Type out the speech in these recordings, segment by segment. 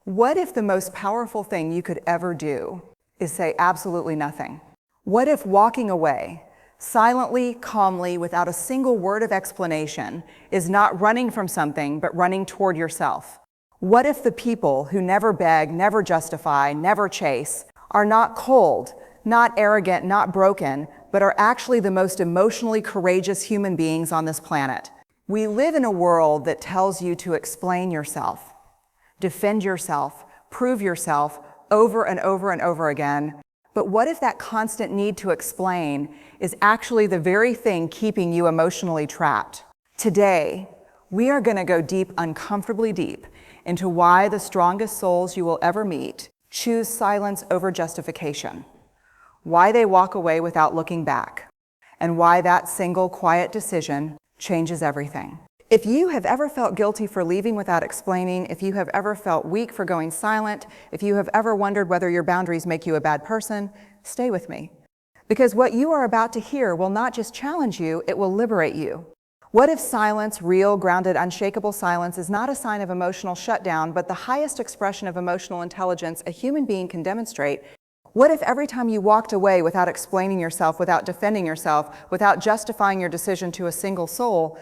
What if the most powerful thing you could ever do is say absolutely nothing? What if walking away, silently, calmly, without a single word of explanation, is not running from something, but running toward yourself? What if the people who never beg, never justify, never chase, are not cold, not arrogant, not broken, but are actually the most emotionally courageous human beings on this planet? We live in a world that tells you to explain yourself, defend yourself, prove yourself over and over and over again. But what if that constant need to explain is actually the very thing keeping you emotionally trapped? Today, we are going to go deep, uncomfortably deep, into why the strongest souls you will ever meet choose silence over justification, why they walk away without looking back, and why that single quiet decision changes everything. If you have ever felt guilty for leaving without explaining, if you have ever felt weak for going silent, if you have ever wondered whether your boundaries make you a bad person, stay with me. Because what you are about to hear will not just challenge you, it will liberate you. What if silence, real, grounded, unshakable silence, is not a sign of emotional shutdown, but the highest expression of emotional intelligence a human being can demonstrate? What if every time you walked away without explaining yourself, without defending yourself, without justifying your decision to a single soul,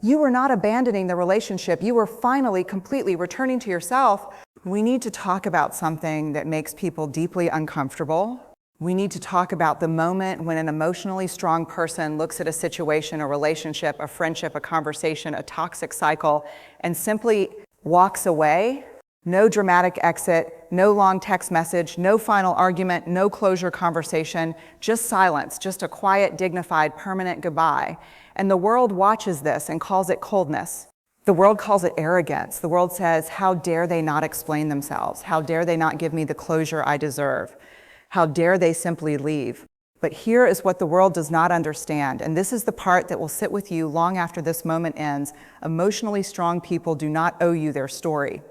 you were not abandoning the relationship, you were finally completely returning to yourself? We need to talk about something that makes people deeply uncomfortable. We need to talk about the moment when an emotionally strong person looks at a situation, a relationship, a friendship, a conversation, a toxic cycle, and simply walks away. No dramatic exit, no long text message, no final argument, no closure conversation, just silence, just a quiet, dignified, permanent goodbye. And the world watches this and calls it coldness. The world calls it arrogance. The world says, how dare they not explain themselves? How dare they not give me the closure I deserve? How dare they simply leave? But here is what the world does not understand, and this is the part that will sit with you long after this moment ends. Emotionally strong people do not owe you their story.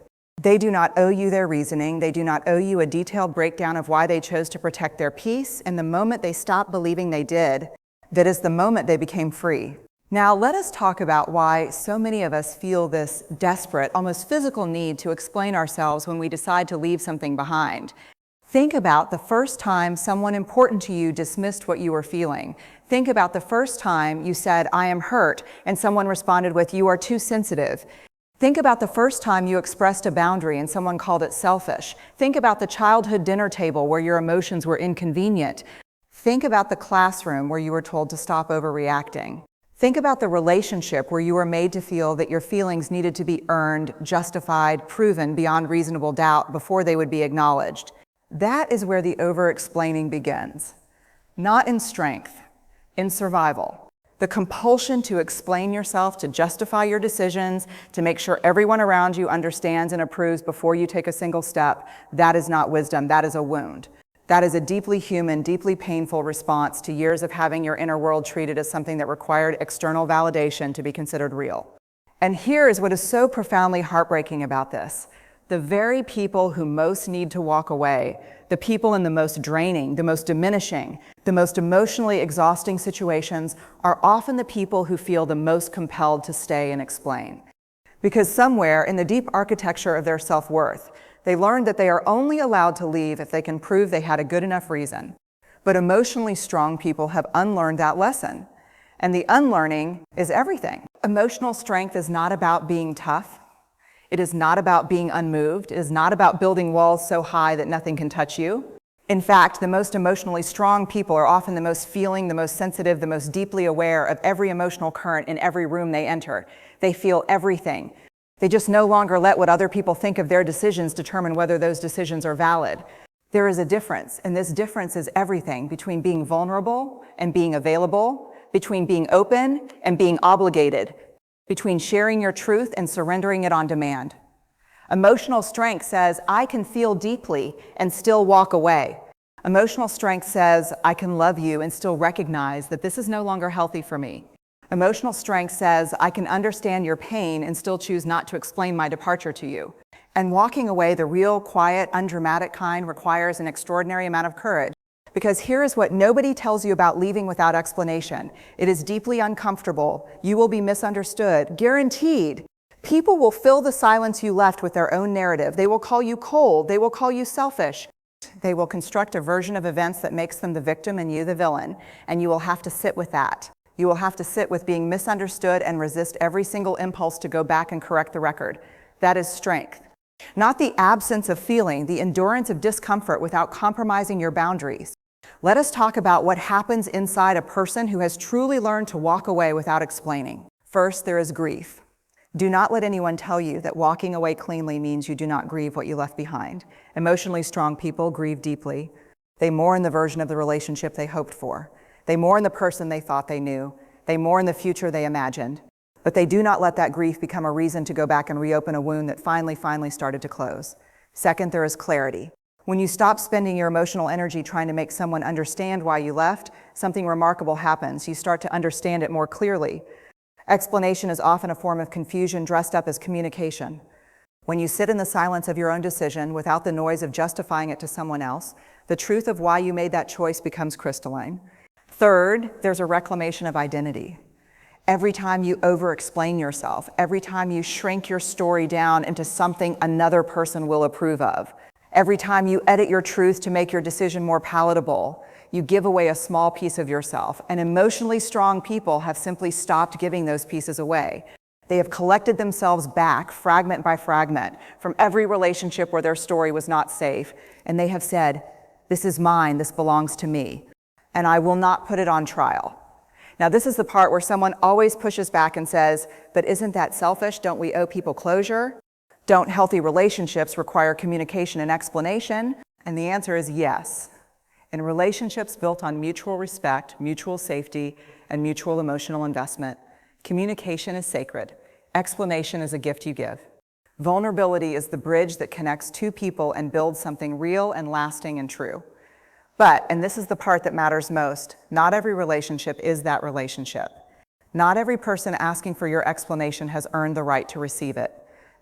They do not owe you their reasoning. They do not owe you a detailed breakdown of why they chose to protect their peace. And the moment they stopped believing they did, that is the moment they became free. Now, let us talk about why so many of us feel this desperate, almost physical need to explain ourselves when we decide to leave something behind. Think about the first time someone important to you dismissed what you were feeling. Think about the first time you said, I am hurt, and someone responded with, you are too sensitive. Think about the first time you expressed a boundary and someone called it selfish. Think about the childhood dinner table where your emotions were inconvenient. Think about the classroom where you were told to stop overreacting. Think about the relationship where you were made to feel that your feelings needed to be earned, justified, proven beyond reasonable doubt before they would be acknowledged. That is where the over-explaining begins. Not in strength, in survival. The compulsion to explain yourself, to justify your decisions, to make sure everyone around you understands and approves before you take a single step, that is not wisdom, that is a wound. That is a deeply human, deeply painful response to years of having your inner world treated as something that required external validation to be considered real. And here is what is so profoundly heartbreaking about this. The very people who most need to walk away, the people in the most draining, the most diminishing, the most emotionally exhausting situations are often the people who feel the most compelled to stay and explain. Because somewhere in the deep architecture of their self-worth, they learned that they are only allowed to leave if they can prove they had a good enough reason. But emotionally strong people have unlearned that lesson. And the unlearning is everything. Emotional strength is not about being tough. It is not about being unmoved. It is not about building walls so high that nothing can touch you. In fact, the most emotionally strong people are often the most feeling, the most sensitive, the most deeply aware of every emotional current in every room they enter. They feel everything. They just no longer let what other people think of their decisions determine whether those decisions are valid. There is a difference, and this difference is everything between being vulnerable and being available, between being open and being obligated, between sharing your truth and surrendering it on demand. Emotional strength says, I can feel deeply and still walk away. Emotional strength says, I can love you and still recognize that this is no longer healthy for me. Emotional strength says, I can understand your pain and still choose not to explain my departure to you. And walking away, the real, quiet, undramatic kind, requires an extraordinary amount of courage. Because here is what nobody tells you about leaving without explanation. It is deeply uncomfortable. You will be misunderstood, guaranteed. People will fill the silence you left with their own narrative. They will call you cold. They will call you selfish. They will construct a version of events that makes them the victim and you the villain, and you will have to sit with that. You will have to sit with being misunderstood and resist every single impulse to go back and correct the record. That is strength. Not the absence of feeling, the endurance of discomfort without compromising your boundaries. Let us talk about what happens inside a person who has truly learned to walk away without explaining. First, there is grief. Do not let anyone tell you that walking away cleanly means you do not grieve what you left behind. Emotionally strong people grieve deeply. They mourn the version of the relationship they hoped for. They mourn the person they thought they knew. They mourn the future they imagined. But they do not let that grief become a reason to go back and reopen a wound that finally started to close. Second, there is clarity. When you stop spending your emotional energy trying to make someone understand why you left, something remarkable happens. You start to understand it more clearly. Explanation is often a form of confusion dressed up as communication. When you sit in the silence of your own decision without the noise of justifying it to someone else, the truth of why you made that choice becomes crystalline. Third, there's a reclamation of identity. Every time you over-explain yourself, every time you shrink your story down into something another person will approve of, every time you edit your truth to make your decision more palatable, you give away a small piece of yourself. And emotionally strong people have simply stopped giving those pieces away. They have collected themselves back, fragment by fragment, from every relationship where their story was not safe. And they have said, this is mine, this belongs to me, and I will not put it on trial. Now, this is the part where someone always pushes back and says, but isn't that selfish? Don't we owe people closure? Don't healthy relationships require communication and explanation? And the answer is yes. In relationships built on mutual respect, mutual safety, and mutual emotional investment, communication is sacred. Explanation is a gift you give. Vulnerability is the bridge that connects two people and builds something real and lasting and true. But, and this is the part that matters most, not every relationship is that relationship. Not every person asking for your explanation has earned the right to receive it.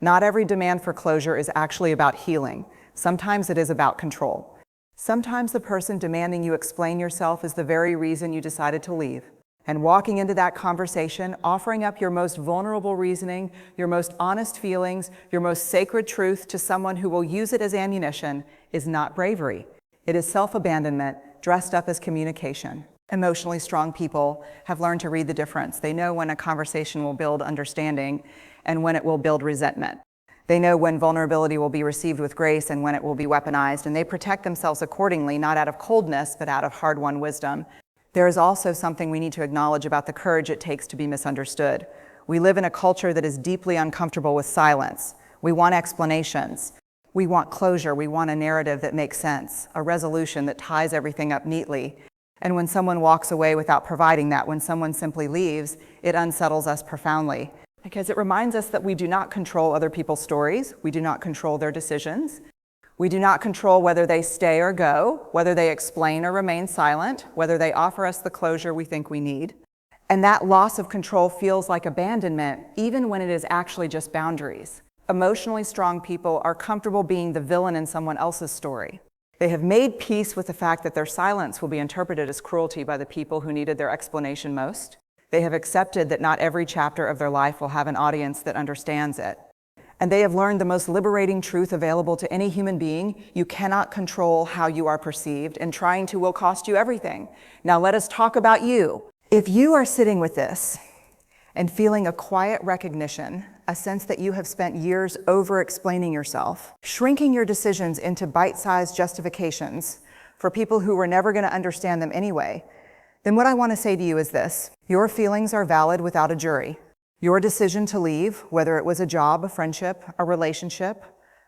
Not every demand for closure is actually about healing. Sometimes it is about control. Sometimes the person demanding you explain yourself is the very reason you decided to leave. And walking into that conversation, offering up your most vulnerable reasoning, your most honest feelings, your most sacred truth to someone who will use it as ammunition is not bravery. It is self-abandonment dressed up as communication. Emotionally strong people have learned to read the difference. They know when a conversation will build understanding and when it will build resentment. They know when vulnerability will be received with grace and when it will be weaponized, and they protect themselves accordingly, not out of coldness, but out of hard-won wisdom. There is also something we need to acknowledge about the courage it takes to be misunderstood. We live in a culture that is deeply uncomfortable with silence. We want explanations. We want closure. We want a narrative that makes sense, a resolution that ties everything up neatly. And when someone walks away without providing that, when someone simply leaves, it unsettles us profoundly. Because it reminds us that we do not control other people's stories. We do not control their decisions. We do not control whether they stay or go, whether they explain or remain silent, whether they offer us the closure we think we need. And that loss of control feels like abandonment, even when it is actually just boundaries. Emotionally strong people are comfortable being the villain in someone else's story. They have made peace with the fact that their silence will be interpreted as cruelty by the people who needed their explanation most. They have accepted that not every chapter of their life will have an audience that understands it. And they have learned the most liberating truth available to any human being: you cannot control how you are perceived, and trying to will cost you everything. Now let us talk about you. If you are sitting with this and feeling a quiet recognition, a sense that you have spent years over-explaining yourself, shrinking your decisions into bite-sized justifications for people who were never going to understand them anyway, then what I want to say to you is this: your feelings are valid without a jury. Your decision to leave, whether it was a job, a friendship, a relationship,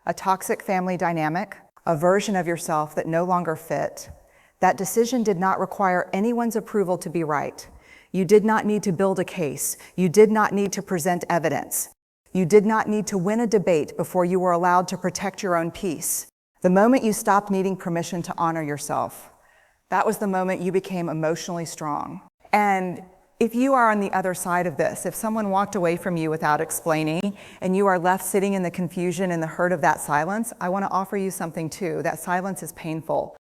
a toxic family dynamic, a version of yourself that no longer fit, that decision did not require anyone's approval to be right. You did not need to build a case. You did not need to present evidence. You did not need to win a debate before you were allowed to protect your own peace. The moment you stopped needing permission to honor yourself, that was the moment you became emotionally strong. And if you are on the other side of this, if someone walked away from you without explaining and you are left sitting in the confusion and the hurt of that silence, I want to offer you something too. That silence is painful.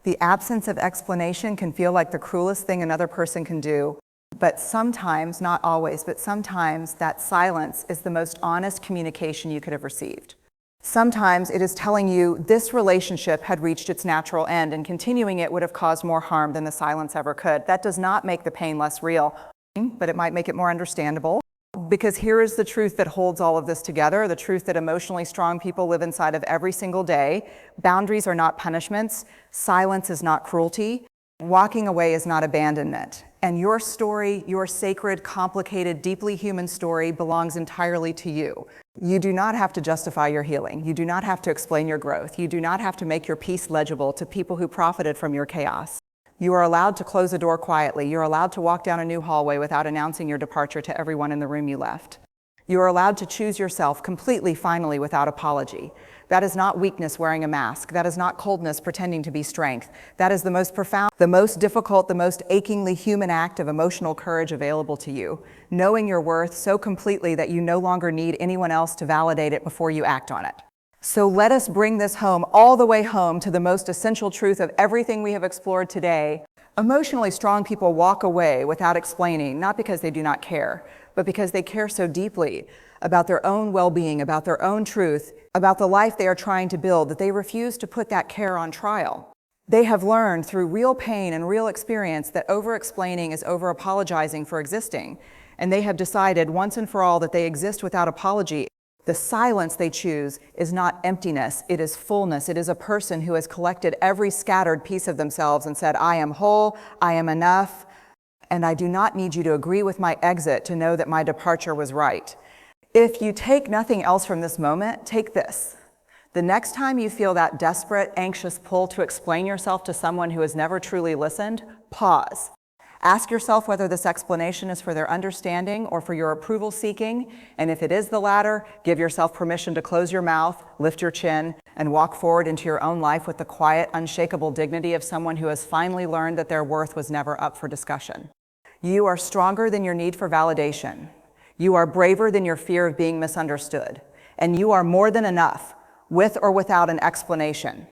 The absence of explanation can feel like the cruelest thing another person can do. But sometimes, not always, but sometimes that silence is the most honest communication you could have received. Sometimes it is telling you this relationship had reached its natural end and continuing it would have caused more harm than the silence ever could. That does not make the pain less real, but it might make it more understandable. Because here is the truth that holds all of this together, the truth that emotionally strong people live inside of every single day. Boundaries are not punishments. Silence is not cruelty. Walking away is not abandonment. And your story, your sacred, complicated, deeply human story belongs entirely to you. You do not have to justify your healing. You do not have to explain your growth. You do not have to make your peace legible to people who profited from your chaos. You are allowed to close a door quietly. You're allowed to walk down a new hallway without announcing your departure to everyone in the room you left. You are allowed to choose yourself completely, finally, without apology. That is not weakness wearing a mask. That is not coldness pretending to be strength. That is the most profound, the most difficult, the most achingly human act of emotional courage available to you. Knowing your worth so completely that you no longer need anyone else to validate it before you act on it. So let us bring this home, all the way home, to the most essential truth of everything we have explored today. Emotionally strong people walk away without explaining, not because they do not care, but because they care so deeply about their own well-being, about their own truth, about the life they are trying to build, that they refuse to put that care on trial. They have learned through real pain and real experience that over-explaining is over-apologizing for existing, and they have decided once and for all that they exist without apology. The silence they choose is not emptiness, it is fullness. It is a person who has collected every scattered piece of themselves and said, I am whole, I am enough, and I do not need you to agree with my exit to know that my departure was right. If you take nothing else from this moment, take this. The next time you feel that desperate, anxious pull to explain yourself to someone who has never truly listened, pause. Ask yourself whether this explanation is for their understanding or for your approval seeking, and if it is the latter, give yourself permission to close your mouth, lift your chin, and walk forward into your own life with the quiet, unshakable dignity of someone who has finally learned that their worth was never up for discussion. You are stronger than your need for validation. You are braver than your fear of being misunderstood. And you are more than enough, with or without an explanation.